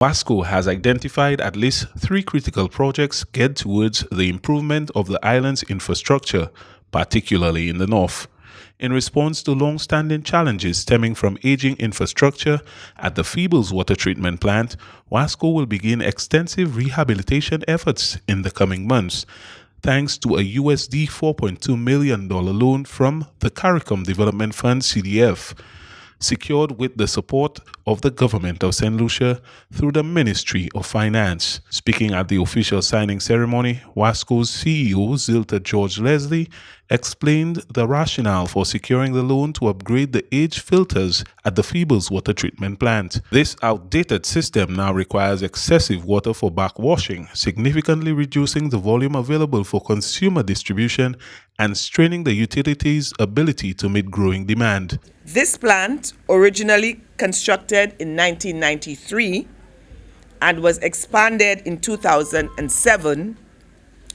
WASCO has identified at least 3 critical projects geared towards the improvement of the island's infrastructure, particularly in the north. In response to long-standing challenges stemming from aging infrastructure at the Feebles water treatment plant, WASCO will begin extensive rehabilitation efforts in the coming months, thanks to a USD $4.2 million loan from the CARICOM Development Fund CDF, secured with the support of the government of St. Lucia through the Ministry of Finance. Speaking at the official signing ceremony, WASCO's CEO Zilta George Leslie explained the rationale for securing the loan to upgrade the aged filters at the Feebles water treatment plant. This outdated system now requires excessive water for backwashing, significantly reducing the volume available for consumer distribution and straining the utility's ability to meet growing demand. This plant, originally constructed in 1993 and was expanded in 2007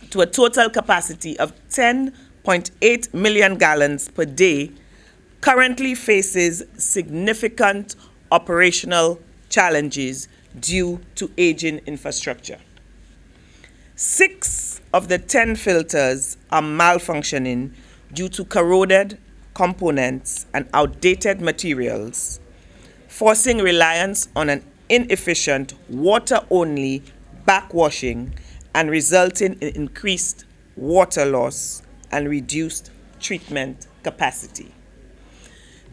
to a total capacity of 10.8 million gallons per day, currently faces significant operational challenges due to aging infrastructure. 6 of the 10 filters are malfunctioning due to corroded components and outdated materials, forcing reliance on an inefficient water-only backwashing and resulting in increased water loss and reduced treatment capacity.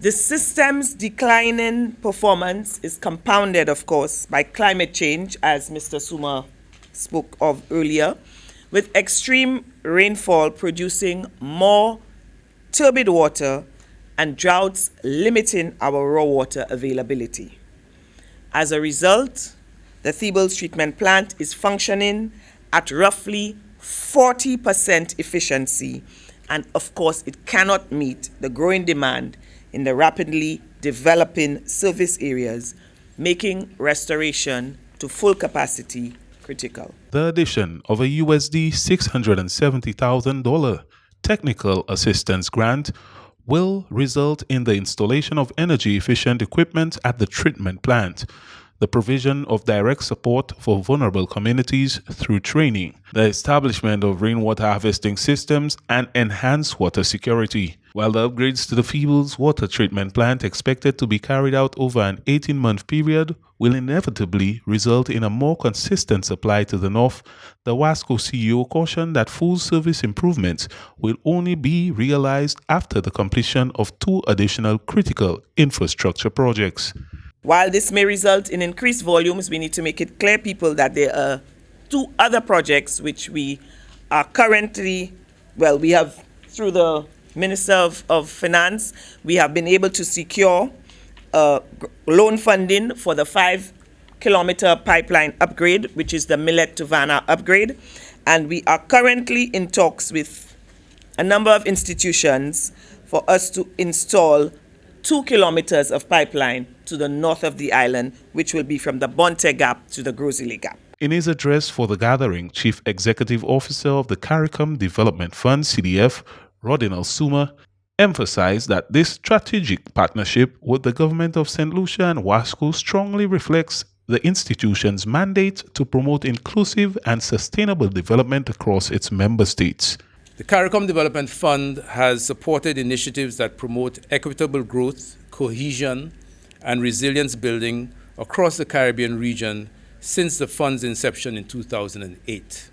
The system's declining performance is compounded, of course, by climate change, as Mr. Suma spoke of earlier, with extreme rainfall producing more turbid water and droughts limiting our raw water availability. As a result, the Feebles treatment plant is functioning at roughly 40% efficiency, and of course it cannot meet the growing demand in the rapidly developing service areas, making restoration to full capacity critical. The addition of a USD $670,000 technical assistance grant will result in the installation of energy-efficient equipment at the treatment plant, the provision of direct support for vulnerable communities through training, the establishment of rainwater harvesting systems, and enhanced water security. While the upgrades to the Feebles water treatment plant, expected to be carried out over an 18-month period, will inevitably result in a more consistent supply to the north, the WASCO CEO cautioned that full service improvements will only be realized after the completion of 2 additional critical infrastructure projects. While this may result in increased volumes, we need to make it clear, people, that there are 2 other projects which we are currently, we have, through the Minister of Finance, we have been able to secure loan funding for the 5-kilometer pipeline upgrade, which is the Millet to Vanna upgrade. And we are currently in talks with a number of institutions for us to install 2 kilometers of pipeline to the north of the island, which will be from the Bonte Gap to the Grosili Gap. In his address for the gathering, Chief Executive Officer of the CARICOM Development Fund, CDF, Rodinal Suma, emphasized that this strategic partnership with the government of St. Lucia and WASCO strongly reflects the institution's mandate to promote inclusive and sustainable development across its member states. The CARICOM Development Fund has supported initiatives that promote equitable growth, cohesion, and resilience building across the Caribbean region since the fund's inception in 2008.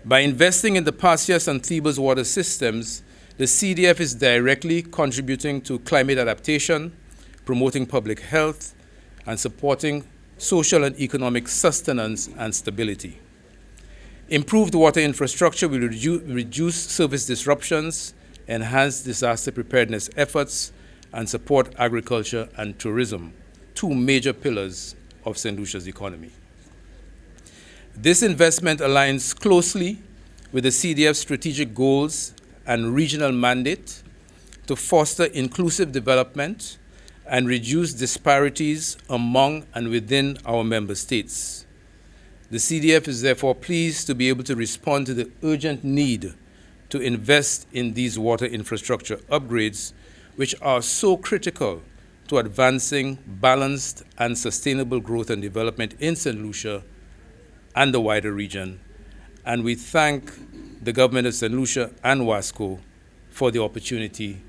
By investing in the Pasias and Feebles water systems, the CDF is directly contributing to climate adaptation, promoting public health, and supporting social and economic sustenance and stability. Improved water infrastructure will reduce service disruptions, enhance disaster preparedness efforts, and support agriculture and tourism, 2 major pillars of St. Lucia's economy. This investment aligns closely with the CDF's strategic goals and regional mandate to foster inclusive development and reduce disparities among and within our member states. The CDF is therefore pleased to be able to respond to the urgent need to invest in these water infrastructure upgrades, which are so critical to advancing balanced and sustainable growth and development in St. Lucia and the wider region. And we thank the government of St. Lucia and WASCO for the opportunity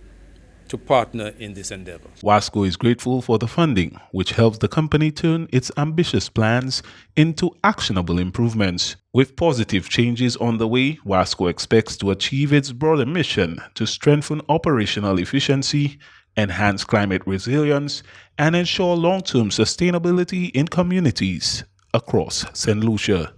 to partner in this endeavor. WASCO is grateful for the funding, which helps the company turn its ambitious plans into actionable improvements. With positive changes on the way, WASCO expects to achieve its broader mission to strengthen operational efficiency, enhance climate resilience, and ensure long-term sustainability in communities across St. Lucia.